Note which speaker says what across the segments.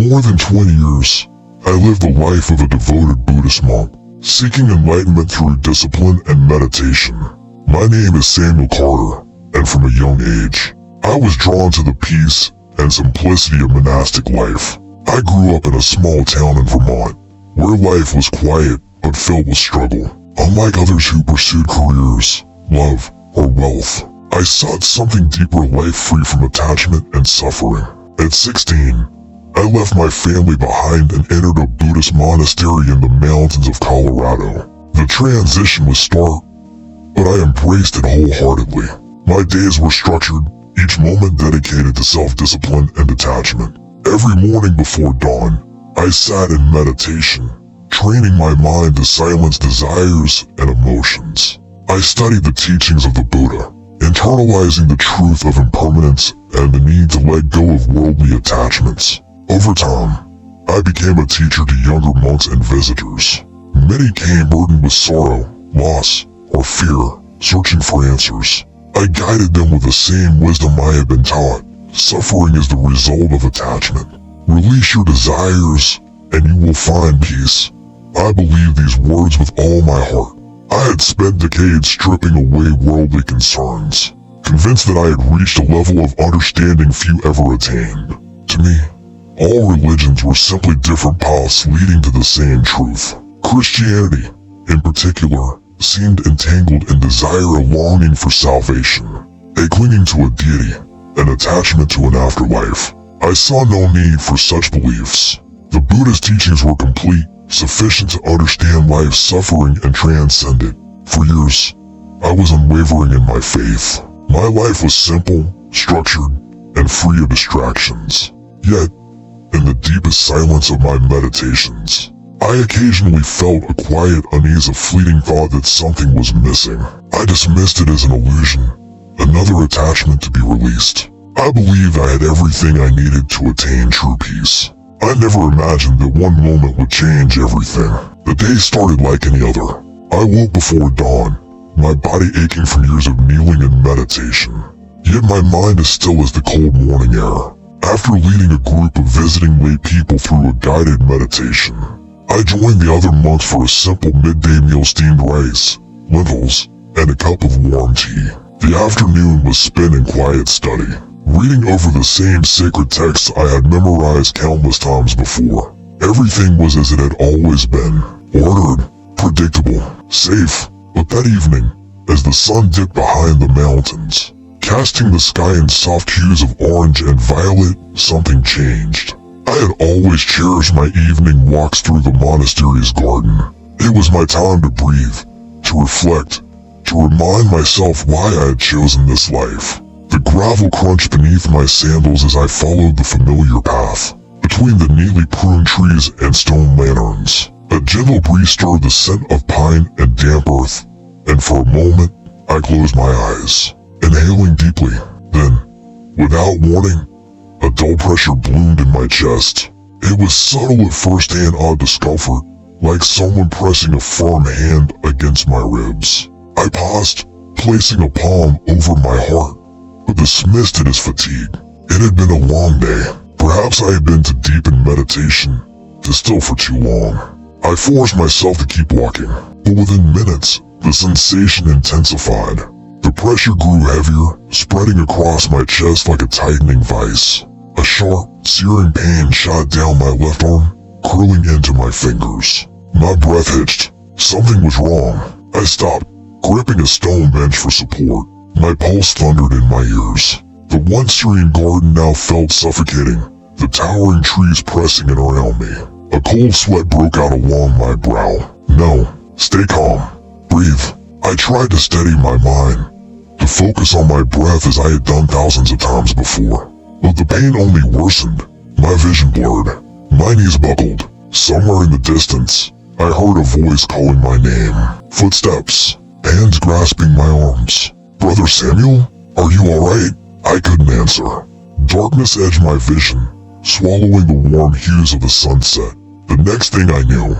Speaker 1: more than 20 years, I lived the life of a devoted Buddhist monk, seeking enlightenment through discipline and meditation. My name is Samuel Carter, and from a young age, I was drawn to the peace and simplicity of monastic life. I grew up in a small town in Vermont, where life was quiet but filled with struggle. Unlike others who pursued careers, love, or wealth, I sought something deeper, life free from attachment and suffering. At 16, I left my family behind and entered a Buddhist monastery in the mountains of Colorado. The transition was stark, but I embraced it wholeheartedly. My days were structured, each moment dedicated to self-discipline and detachment. Every morning before dawn, I sat in meditation, training my mind to silence desires and emotions. I studied the teachings of the Buddha, internalizing the truth of impermanence and the need to let go of worldly attachments. Over time, I became a teacher to younger monks and visitors. Many came burdened with sorrow, loss, or fear, searching for answers. I guided them with the same wisdom I had been taught. Suffering is the result of attachment. Release your desires, and you will find peace. I believe these words with all my heart. I had spent decades stripping away worldly concerns, convinced that I had reached a level of understanding few ever attained. To me, all religions were simply different paths leading to the same truth. Christianity, in particular, seemed entangled in desire, a longing for salvation, a clinging to a deity, an attachment to an afterlife. I saw no need for such beliefs. The Buddhist teachings were complete, sufficient to understand life's suffering and transcend it. For years, I was unwavering in my faith. My life was simple, structured, and free of distractions. Yet, in the deepest silence of my meditations, I occasionally felt a quiet unease, a fleeting thought that something was missing. I dismissed it as an illusion, another attachment to be released. I believed I had everything I needed to attain true peace. I never imagined that one moment would change everything. The day started like any other. I woke before dawn, my body aching from years of kneeling and meditation. Yet my mind as still as the cold morning air. After leading a group of visiting lay people through a guided meditation, I joined the other monks for a simple midday meal: steamed rice, lentils, and a cup of warm tea. The afternoon was spent in quiet study, reading over the same sacred texts I had memorized countless times before. Everything was as it had always been, ordered, predictable, safe. But that evening, as the sun dipped behind the mountains, casting the sky in soft hues of orange and violet, something changed. I had always cherished my evening walks through the monastery's garden. It was my time to breathe, to reflect, to remind myself why I had chosen this life. The gravel crunched beneath my sandals as I followed the familiar path, between the neatly pruned trees and stone lanterns. A gentle breeze stirred the scent of pine and damp earth, and for a moment, I closed my eyes, inhaling deeply. Then, without warning, a dull pressure bloomed in my chest. It was subtle at first, an odd discomfort, like someone pressing a firm hand against my ribs. I paused, placing a palm over my heart, but dismissed it as fatigue. It had been a long day. Perhaps I had been too deep in meditation, to still for too long. I forced myself to keep walking, but within minutes, the sensation intensified. The pressure grew heavier, spreading across my chest like a tightening vice. A sharp, searing pain shot down my left arm, curling into my fingers. My breath hitched. Something was wrong. I stopped, gripping a stone bench for support. My pulse thundered in my ears. The once serene garden now felt suffocating, the towering trees pressing in around me. A cold sweat broke out along my brow. No, stay calm. Breathe. I tried to steady my mind, to focus on my breath as I had done thousands of times before. But the pain only worsened. My vision blurred. My knees buckled. Somewhere in the distance, I heard a voice calling my name. Footsteps. Hands grasping my arms. Brother Samuel? Are you alright? I couldn't answer. Darkness edged my vision, swallowing the warm hues of the sunset. The next thing I knew,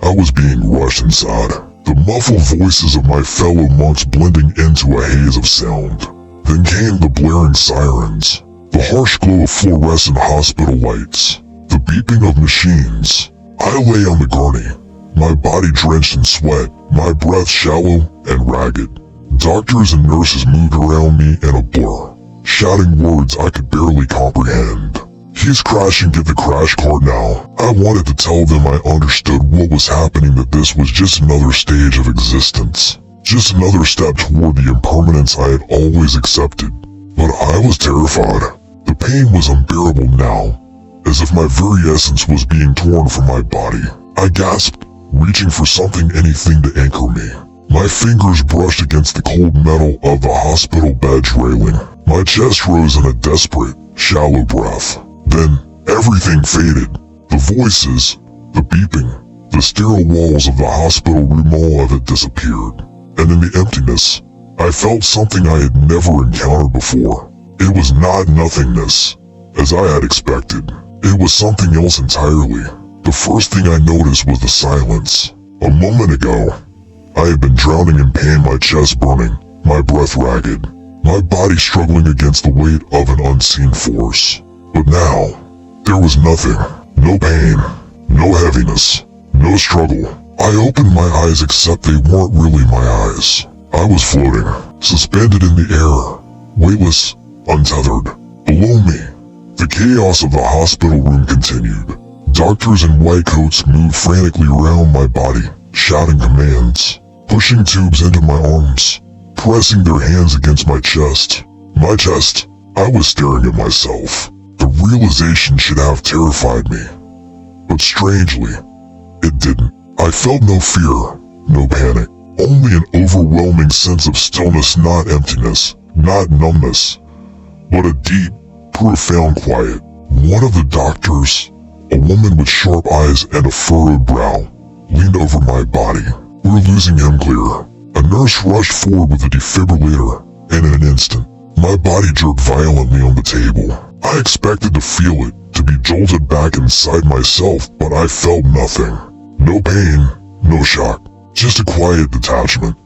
Speaker 1: I was being rushed inside. The muffled voices of my fellow monks blending into a haze of sound. Then came the blaring sirens, the harsh glow of fluorescent hospital lights, the beeping of machines. I lay on the gurney, my body drenched in sweat, my breath shallow and ragged. Doctors and nurses moved around me in a blur, shouting words I could barely comprehend. "He's crashing, get the crash cart now." I wanted to tell them I understood what was happening, that this was just another stage of existence. Just another step toward the impermanence I had always accepted. But I was terrified. The pain was unbearable now, as if my very essence was being torn from my body. I gasped, reaching for something, anything to anchor me. My fingers brushed against the cold metal of the hospital bed's railing. My chest rose in a desperate, shallow breath. Then, everything faded. The voices, the beeping, the sterile walls of the hospital room, all of it disappeared. And in the emptiness, I felt something I had never encountered before. It was not nothingness, as I had expected. It was something else entirely. The first thing I noticed was the silence. A moment ago, I had been drowning in pain, my chest burning, my breath ragged, my body struggling against the weight of an unseen force. But now, there was nothing. No pain, no heaviness, no struggle. I opened my eyes, except they weren't really my eyes. I was floating, suspended in the air, weightless, untethered. Below me, the chaos of the hospital room continued. Doctors in white coats moved frantically around my body, shouting commands, pushing tubes into my arms, pressing their hands against my chest. My chest, I was staring at myself. The realization should have terrified me. But strangely, it didn't. I felt no fear, no panic, only an overwhelming sense of stillness, not emptiness, not numbness, but a deep, profound quiet. One of the doctors, a woman with sharp eyes and a furrowed brow, leaned over my body. "We were losing him, Clear." A nurse rushed forward with a defibrillator, and in an instant, my body jerked violently on the table. I expected to feel it, to be jolted back inside myself, but I felt nothing. No pain, no shock, just a quiet detachment,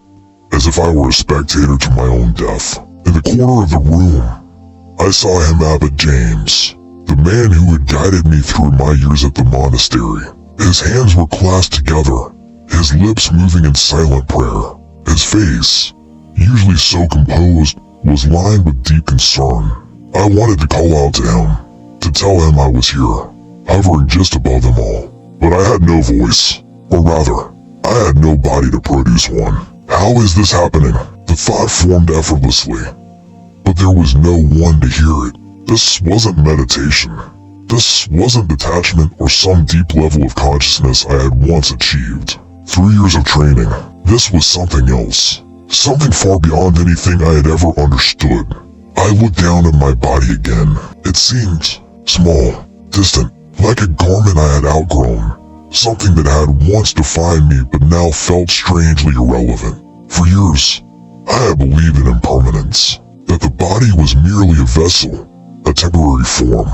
Speaker 1: as if I were a spectator to my own death. In the corner of the room, I saw him, Abbot James, the man who had guided me through my years at the monastery. His hands were clasped together, his lips moving in silent prayer. His face, usually so composed, was lined with deep concern. I wanted to call out to him, to tell him I was here, hovering just above them all. But I had no voice, or rather, I had no body to produce one. How is this happening? The thought formed effortlessly, but there was no one to hear it. This wasn't meditation. This wasn't detachment or some deep level of consciousness I had once achieved. 3 years of training, this was something else. Something far beyond anything I had ever understood. I looked down at my body again. It seemed small, distant, like a garment I had outgrown. Something that had once defined me but now felt strangely irrelevant. For years, I had believed in impermanence, that the body was merely a vessel, a temporary form,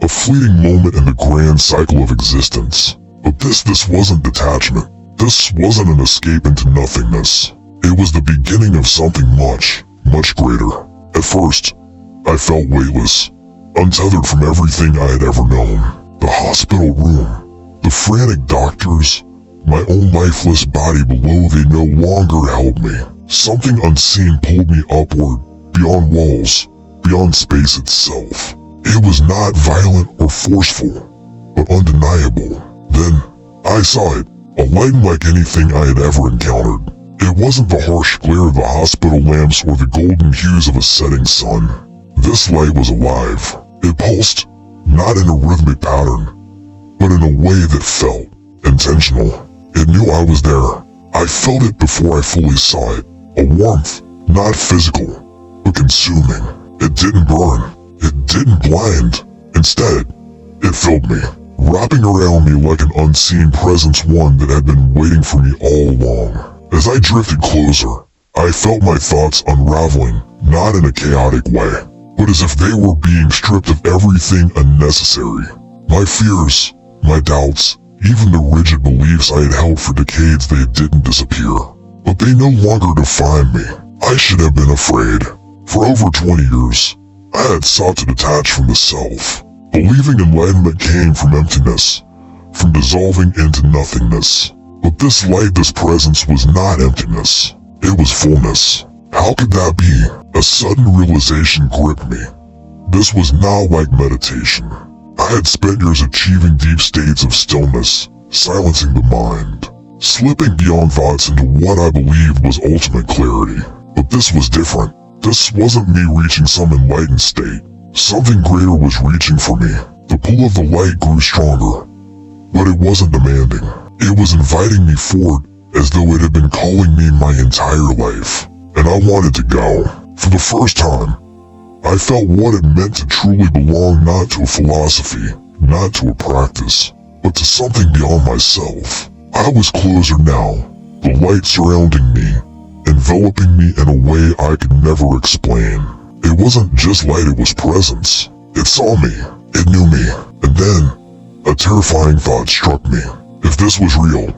Speaker 1: a fleeting moment in the grand cycle of existence. But this wasn't detachment. This wasn't an escape into nothingness. It was the beginning of something much, much greater. At first, I felt weightless, untethered from everything I had ever known. The hospital room, the frantic doctors, my own lifeless body below, they no longer held me. Something unseen pulled me upward, beyond walls, beyond space itself. It was not violent or forceful, but undeniable. Then, I saw it, a light unlike anything I had ever encountered. It wasn't the harsh glare of the hospital lamps or the golden hues of a setting sun. This light was alive. It pulsed, not in a rhythmic pattern, but in a way that felt intentional. It knew I was there. I felt it before I fully saw it. A warmth, not physical, but consuming. It didn't burn. It didn't blind. Instead, it filled me, wrapping around me like an unseen presence, one that had been waiting for me all along. As I drifted closer, I felt my thoughts unraveling, not in a chaotic way, but as if they were being stripped of everything unnecessary. My fears, my doubts, even the rigid beliefs I had held for decades, they didn't disappear, but they no longer defined me. I should have been afraid. For over 20 years, I had sought to detach from the self, Believing enlightenment came from emptiness, from dissolving into nothingness. But this light, this presence was not emptiness. It was fullness. How could that be? A sudden realization gripped me. This was not like meditation. I had spent years achieving deep states of stillness, silencing the mind, slipping beyond thoughts into what I believed was ultimate clarity. But this was different. This wasn't me reaching some enlightened state. Something greater was reaching for me. The pull of the light grew stronger, but it wasn't demanding. It was inviting me forward as though it had been calling me my entire life. And I wanted to go. For the first time, I felt what it meant to truly belong not to a philosophy, not to a practice, but to something beyond myself. I was closer now, the light surrounding me, enveloping me in a way I could never explain. It wasn't just light, it was presence. It saw me, it knew me, and then a terrifying thought struck me. If this was real,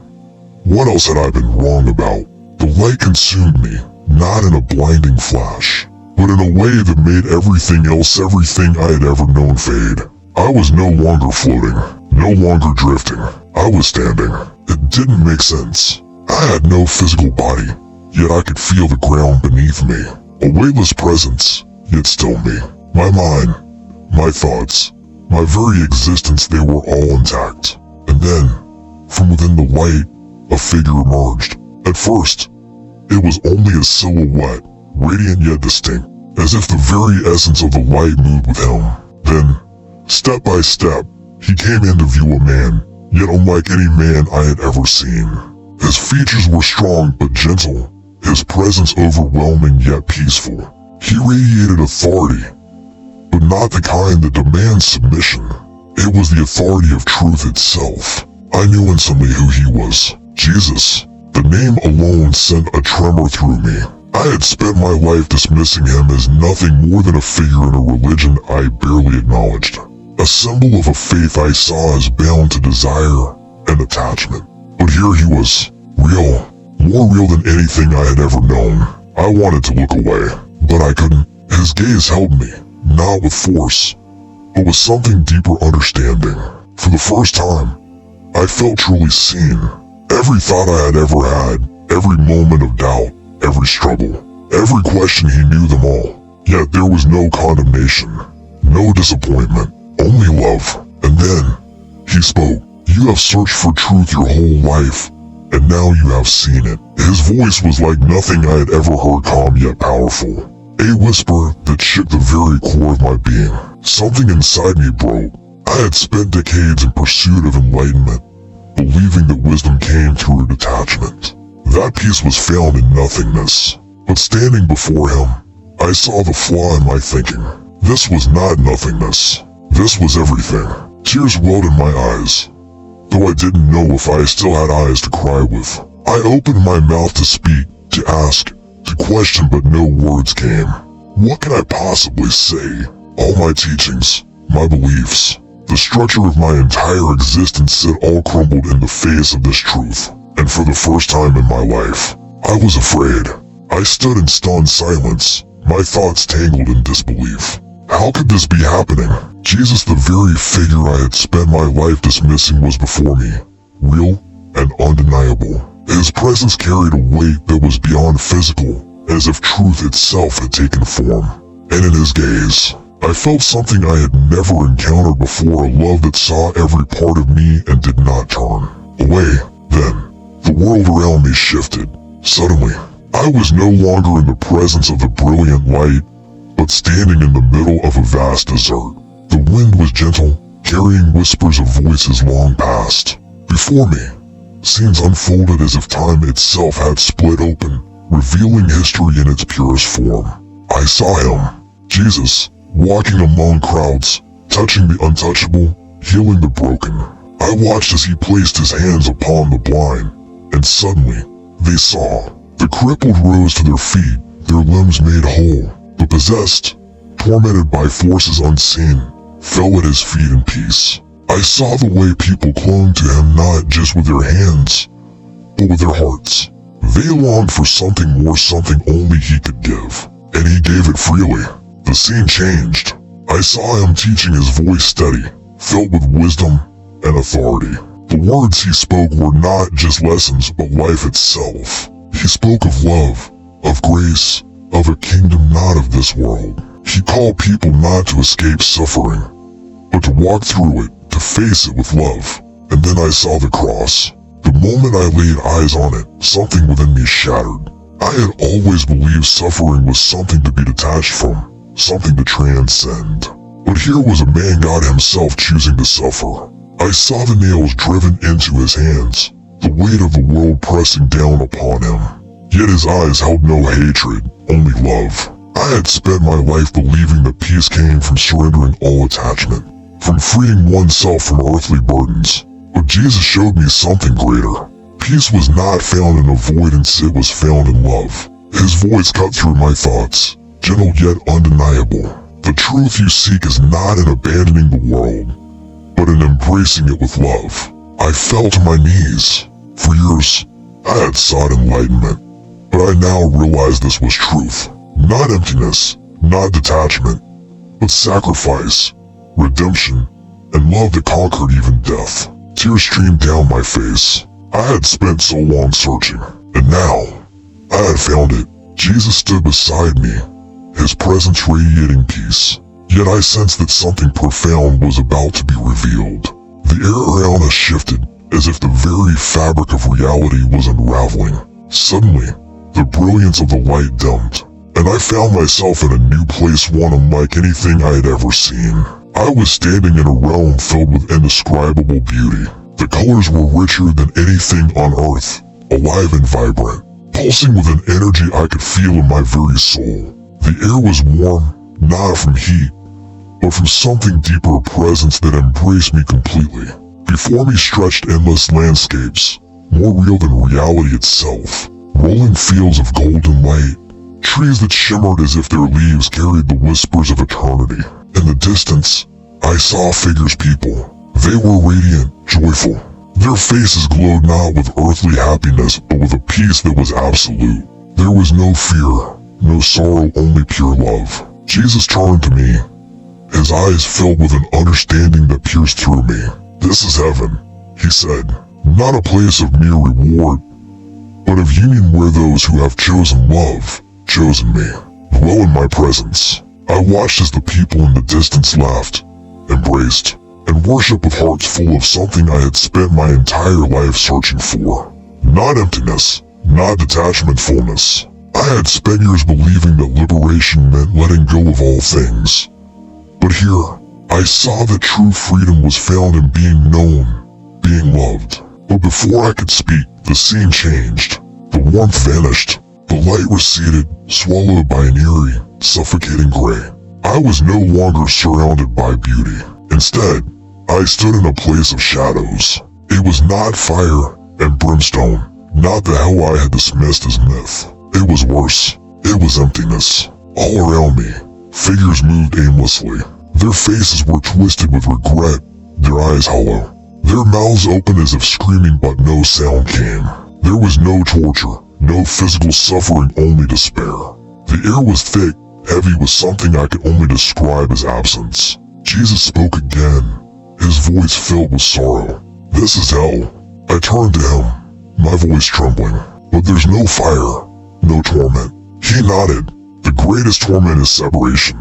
Speaker 1: what else had I been wrong about? The light consumed me, not in a blinding flash, but in a way that made everything else, everything I had ever known, fade. I was no longer floating, no longer drifting. I was standing. It didn't make sense. I had no physical body, yet I could feel the ground beneath me. A weightless presence, yet still me. My mind, my thoughts, my very existence, they were all intact. And then, from within the light, a figure emerged. At first, it was only a silhouette, radiant yet distinct, as if the very essence of the light moved with him. Then, step by step, he came into view, a man, yet unlike any man I had ever seen. His features were strong but gentle, his presence overwhelming yet peaceful. He radiated authority, but not the kind that demands submission. It was the authority of truth itself. I knew instantly who he was. Jesus. The name alone sent a tremor through me. I had spent my life dismissing him as nothing more than a figure in a religion I barely acknowledged. A symbol of a faith I saw as bound to desire and attachment. But here he was, real, more real than anything I had ever known. I wanted to look away, but I couldn't. His gaze held me, not with force, but with something deeper understanding. For the first time, I felt truly seen. Every thought I had ever had, every moment of doubt, every struggle, every question, he knew them all. Yet there was no condemnation, no disappointment, only love. And then, he spoke. You have searched for truth your whole life, and now you have seen it. His voice was like nothing I had ever heard, calm yet powerful. A whisper that shook the very core of my being. Something inside me broke. I had spent decades in pursuit of enlightenment, believing that wisdom came through detachment. That peace was found in nothingness. But standing before him, I saw the flaw in my thinking. This was not nothingness. This was everything. Tears welled in my eyes, though I didn't know if I still had eyes to cry with. I opened my mouth to speak, to ask, to question, but no words came. What could I possibly say? All my teachings, my beliefs, the structure of my entire existence had all crumbled in the face of this truth. And for the first time in my life, I was afraid. I stood in stunned silence, my thoughts tangled in disbelief. How could this be happening? Jesus, the very figure I had spent my life dismissing, was before me, real and undeniable. His presence carried a weight that was beyond physical, as if truth itself had taken form. And in his gaze, I felt something I had never encountered before, a love that saw every part of me and did not turn away. Then, the world around me shifted. Suddenly, I was no longer in the presence of the brilliant light, but standing in the middle of a vast desert. The wind was gentle, carrying whispers of voices long past. Before me, scenes unfolded as if time itself had split open, revealing history in its purest form. I saw him, Jesus, walking among crowds, touching the untouchable, healing the broken. I watched as he placed his hands upon the blind, and suddenly, they saw. The crippled rose to their feet, their limbs made whole. The possessed, tormented by forces unseen, fell at his feet in peace. I saw the way people clung to him, not just with their hands, but with their hearts. They longed for something more, something only he could give, and he gave it freely. The scene changed. I saw him teaching, his voice steady, filled with wisdom and authority. The words he spoke were not just lessons, but life itself. He spoke of love, of grace, of a kingdom not of this world. He called people not to escape suffering, but to walk through it, to face it with love. And then I saw the cross. The moment I laid eyes on it, something within me shattered. I had always believed suffering was something to be detached from, something to transcend. But here was a man, God himself, choosing to suffer. I saw the nails driven into his hands, the weight of the world pressing down upon him. Yet his eyes held no hatred, only love. I had spent my life believing that peace came from surrendering all attachment, from freeing oneself from earthly burdens. But Jesus showed me something greater. Peace was not found in avoidance, it was found in love. His voice cut through my thoughts, gentle yet undeniable. The truth you seek is not in abandoning the world, but in embracing it with love. I fell to my knees. For years, I had sought enlightenment, but I now realized this was truth. Not emptiness, not detachment, but sacrifice, redemption, and love that conquered even death. Tears streamed down my face. I had spent so long searching, and now, I had found it. Jesus stood beside me, his presence radiating peace. Yet I sensed that something profound was about to be revealed. The air around us shifted, as if the very fabric of reality was unraveling. Suddenly, the brilliance of the light dimmed, and I found myself in a new place, one unlike anything I had ever seen. I was standing in a realm filled with indescribable beauty. The colors were richer than anything on earth, alive and vibrant, pulsing with an energy I could feel in my very soul. The air was warm, not from heat, but from something deeper, a presence that embraced me completely. Before me stretched endless landscapes, more real than reality itself. Rolling fields of golden light, trees that shimmered as if their leaves carried the whispers of eternity. In the distance, I saw figures, people. They were radiant, joyful. Their faces glowed not with earthly happiness, but with a peace that was absolute. There was no fear, no sorrow, only pure love. Jesus turned to me, his eyes filled with an understanding that pierced through me. This is heaven, he said, not a place of mere reward, but of union where those who have chosen love, chosen me, dwell in my presence. I watched as the people in the distance laughed, embraced, and worshiped with hearts full of something I had spent my entire life searching for. Not emptiness, not detachment, fullness. I had spent years believing that liberation meant letting go of all things. But here, I saw that true freedom was found in being known, being loved. But before I could speak, the scene changed. The warmth vanished. The light receded, swallowed by an eerie, suffocating gray. I was no longer surrounded by beauty. Instead, I stood in a place of shadows. It was not fire and brimstone, not the hell I had dismissed as myth. It was worse. It was emptiness. All around me, figures moved aimlessly. Their faces were twisted with regret, their eyes hollow. Their mouths open as if screaming, but no sound came. There was no torture, no physical suffering, only despair. The air was thick, heavy with something I could only describe as absence. Jesus spoke again, his voice filled with sorrow. This is hell. I turned to him, my voice trembling. But there's no fire, no torment. He nodded. The greatest torment is separation.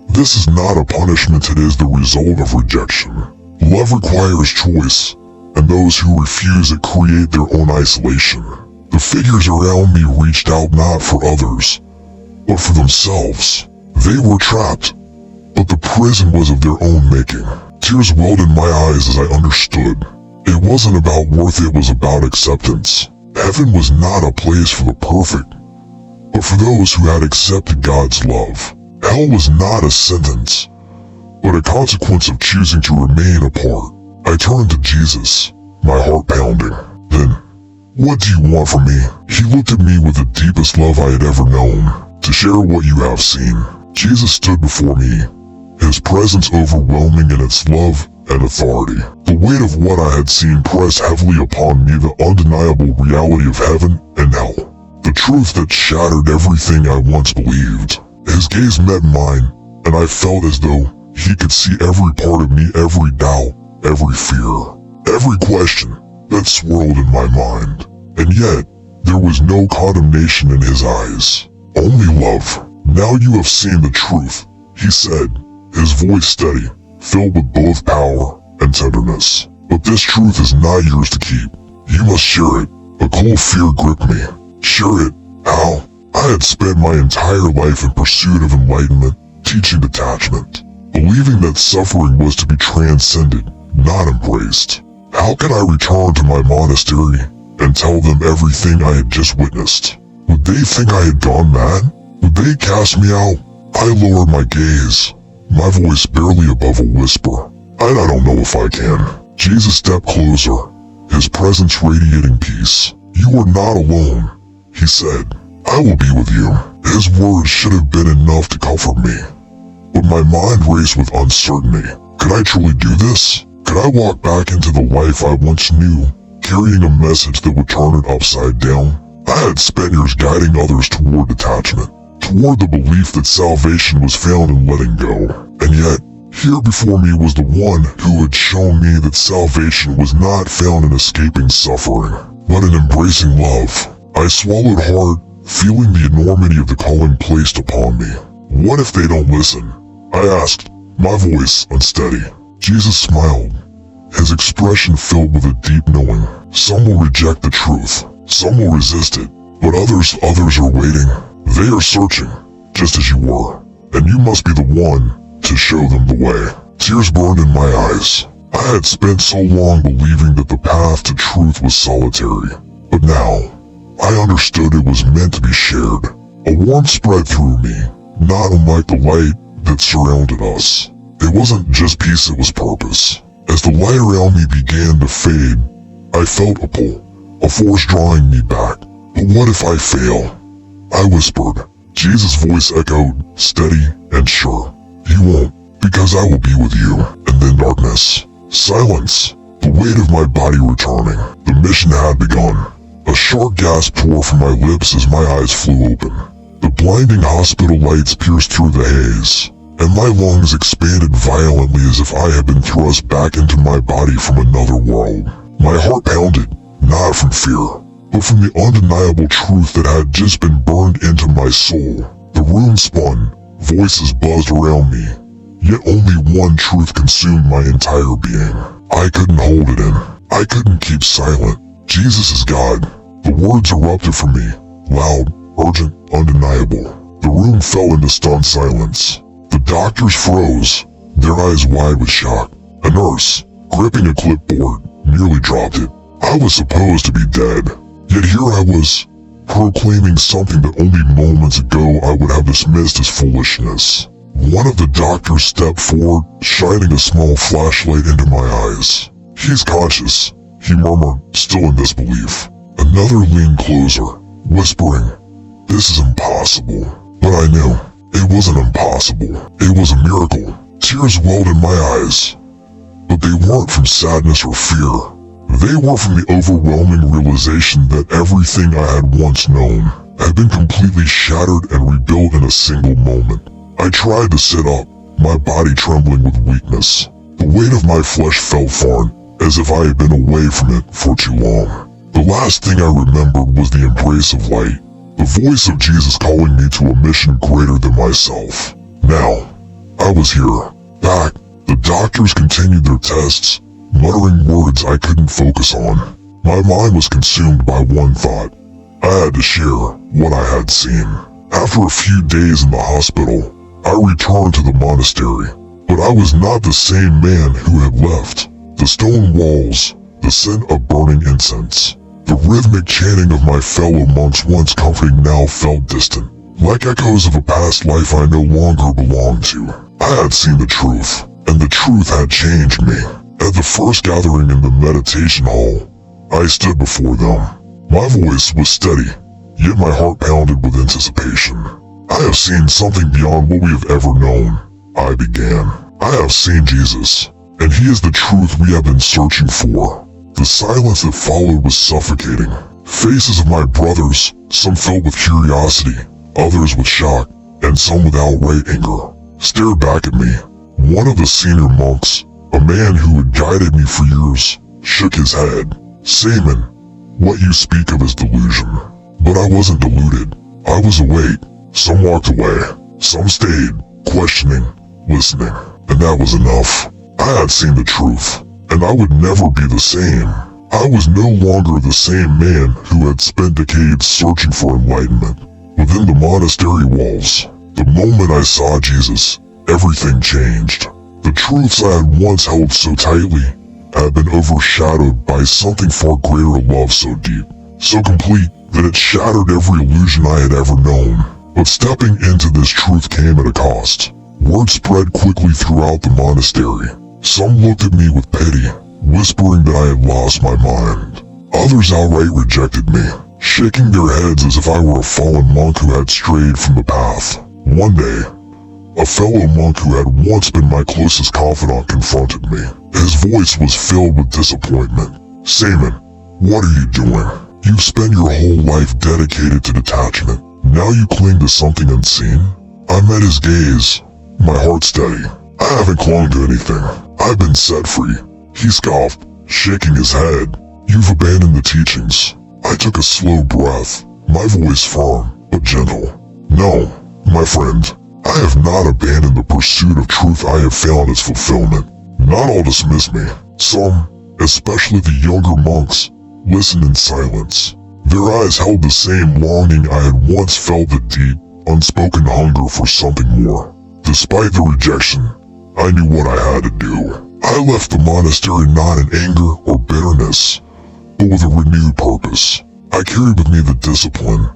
Speaker 1: This is not a punishment, it is the result of rejection. Love requires choice, and those who refuse it create their own isolation. The figures around me reached out not for others, but for themselves. They were trapped, but the prison was of their own making. Tears welled in my eyes as I understood. It wasn't about worth, it was about acceptance. Heaven was not a place for the perfect, but for those who had accepted God's love. Hell was not a sentence, but a consequence of choosing to remain apart. I turned to Jesus, my heart pounding. Then, what do you want from me? He looked at me with the deepest love I had ever known. To share what you have seen. Jesus stood before me, his presence overwhelming in its love and authority. The weight of what I had seen pressed heavily upon me, the undeniable reality of heaven and hell. The truth that shattered everything I once believed. His gaze met mine, and I felt as though He could see every part of me, every doubt, every fear, every question that swirled in my mind. And yet, there was no condemnation in his eyes, only love. "Now you have seen the truth," he said, his voice steady, filled with both power and tenderness. "But this truth is not yours to keep. You must share it." A cold fear gripped me. Share it? How? I had spent my entire life in pursuit of enlightenment, teaching detachment, believing that suffering was to be transcended, not embraced. How could I return to my monastery and tell them everything I had just witnessed? Would they think I had gone mad? Would they cast me out? I lowered my gaze, my voice barely above a whisper. I don't know if I can. Jesus stepped closer, his presence radiating peace. "You are not alone," he said. "I will be with you." His words should have been enough to comfort me. But my mind raced with uncertainty. Could I truly do this? Could I walk back into the life I once knew, carrying a message that would turn it upside down? I had spent years guiding others toward detachment, toward the belief that salvation was found in letting go. And yet, here before me was the one who had shown me that salvation was not found in escaping suffering, but in embracing love. I swallowed hard, feeling the enormity of the calling placed upon me. "What if they don't listen?" I asked, my voice unsteady. Jesus smiled, his expression filled with a deep knowing. "Some will reject the truth, some will resist it, but others are waiting. They are searching, just as you were, and you must be the one to show them the way." Tears burned in my eyes. I had spent so long believing that the path to truth was solitary, but now, I understood it was meant to be shared. A warmth spread through me, not unlike the light that surrounded us. It wasn't just peace, it was purpose. As the light around me began to fade, I felt a pull, a force drawing me back. "But what if I fail?" I whispered. Jesus' voice echoed, steady and sure. "You won't, because I will be with you." And then darkness. Silence. The weight of my body returning. The mission had begun. A sharp gasp tore from my lips as my eyes flew open. The blinding hospital lights pierced through the haze, and my lungs expanded violently as if I had been thrust back into my body from another world. My heart pounded, not from fear, but from the undeniable truth that had just been burned into my soul. The room spun, voices buzzed around me, yet only one truth consumed my entire being. I couldn't hold it in. I couldn't keep silent. Jesus is God. The words erupted from me, loud, urgent, undeniable. The room fell into stunned silence. The doctors froze, their eyes wide with shock. A nurse, gripping a clipboard, nearly dropped it. I was supposed to be dead, yet here I was, proclaiming something that only moments ago I would have dismissed as foolishness. One of the doctors stepped forward, shining a small flashlight into my eyes. "He's conscious," he murmured, still in disbelief. Another leaned closer, whispering, "This is impossible." But I knew, it wasn't impossible. It was a miracle. Tears welled in my eyes, but they weren't from sadness or fear. They were from the overwhelming realization that everything I had once known had been completely shattered and rebuilt in a single moment. I tried to sit up, my body trembling with weakness. The weight of my flesh felt foreign, as if I had been away from it for too long. The last thing I remembered was the embrace of light, the voice of Jesus calling me to a mission greater than myself. Now, I was here, back. The doctors continued their tests, muttering words I couldn't focus on. My mind was consumed by one thought. I had to share what I had seen. After a few days in the hospital, I returned to the monastery, but I was not the same man who had left. The stone walls, the scent of burning incense, the rhythmic chanting of my fellow monks once comforting now felt distant, like echoes of a past life I no longer belonged to. I had seen the truth, and the truth had changed me. At the first gathering in the meditation hall, I stood before them. My voice was steady, yet my heart pounded with anticipation. "I have seen something beyond what we have ever known," I began. "I have seen Jesus, and he is the truth we have been searching for." The silence that followed was suffocating. Faces of my brothers, some filled with curiosity, others with shock, and some with outright anger, stared back at me. One of the senior monks, a man who had guided me for years, shook his head. "Simon, what you speak of is delusion." But I wasn't deluded. I was awake. Some walked away. Some stayed, questioning, listening. And that was enough. I had seen the truth, and I would never be the same. I was no longer the same man who had spent decades searching for enlightenment. Within the monastery walls, the moment I saw Jesus, everything changed. The truths I had once held so tightly had been overshadowed by something far greater, love so deep, so complete that it shattered every illusion I had ever known. But stepping into this truth came at a cost. Word spread quickly throughout the monastery. Some looked at me with pity, whispering that I had lost my mind. Others outright rejected me, shaking their heads as if I were a fallen monk who had strayed from the path. One day, a fellow monk who had once been my closest confidant confronted me. His voice was filled with disappointment. "Simon, what are you doing? You've spent your whole life dedicated to detachment. Now you cling to something unseen?" I met his gaze, my heart steady. "I haven't clung to anything. I've been set free." He scoffed, shaking his head. "You've abandoned the teachings." I took a slow breath, my voice firm, but gentle. "No, my friend, I have not abandoned the pursuit of truth. I have found its fulfillment." Not all dismissed me. Some, especially the younger monks, listened in silence. Their eyes held the same longing I had once felt, the deep, unspoken hunger for something more. Despite the rejection, I knew what I had to do. I left the monastery not in anger or bitterness, but with a renewed purpose. I carried with me the discipline,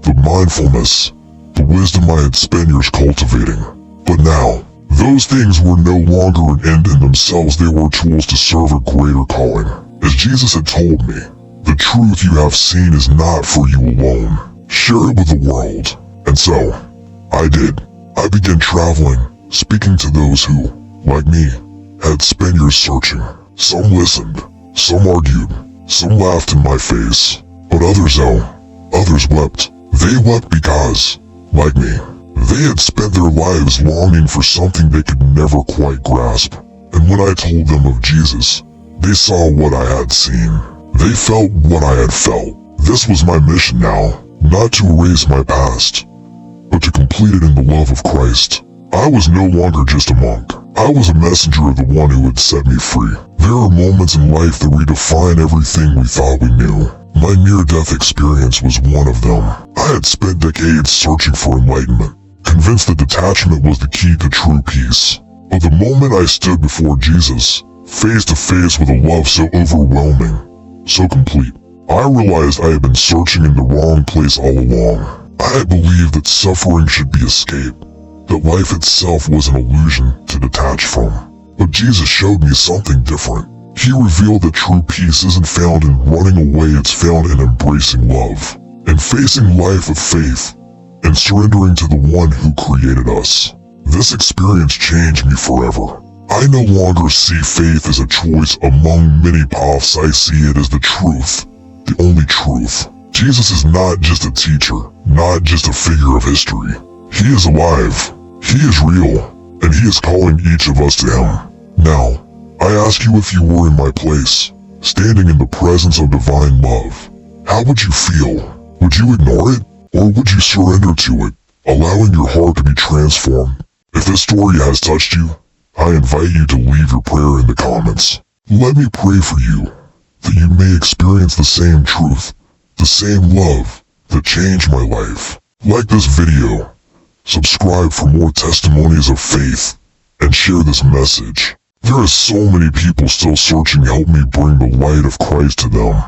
Speaker 1: the mindfulness, the wisdom I had spent years cultivating. But now, those things were no longer an end in themselves. They were tools to serve a greater calling. As Jesus had told me, "The truth you have seen is not for you alone. Share it with the world." And so, I did. I began traveling, speaking to those who, like me, had spent years searching. Some listened, some argued, some laughed in my face. But others wept. They wept because, like me, they had spent their lives longing for something they could never quite grasp. And when I told them of Jesus, they saw what I had seen. They felt what I had felt. This was my mission now, not to erase my past, but to complete it in the love of Christ. I was no longer just a monk. I was a messenger of the one who had set me free. There are moments in life that redefine everything we thought we knew. My near-death experience was one of them. I had spent decades searching for enlightenment, convinced that detachment was the key to true peace. But the moment I stood before Jesus, face to face with a love so overwhelming, so complete, I realized I had been searching in the wrong place all along. I had believed that suffering should be escaped, that life itself was an illusion to detach from. But Jesus showed me something different. He revealed that true peace isn't found in running away, it's found in embracing love, and facing life with faith, and surrendering to the one who created us. This experience changed me forever. I no longer see faith as a choice among many paths. I see it as the truth, the only truth. Jesus is not just a teacher, not just a figure of history. He is alive, he is real, and he is calling each of us to him. Now, I ask you, if you were in my place, standing in the presence of divine love, how would you feel? Would you ignore it, or would you surrender to it, allowing your heart to be transformed? If this story has touched you, I invite you to leave your prayer in the comments. Let me pray for you, that you may experience the same truth, the same love that changed my life. Like this video, subscribe for more testimonies of faith, and share this message. There are so many people still searching. Help me bring the light of Christ to them.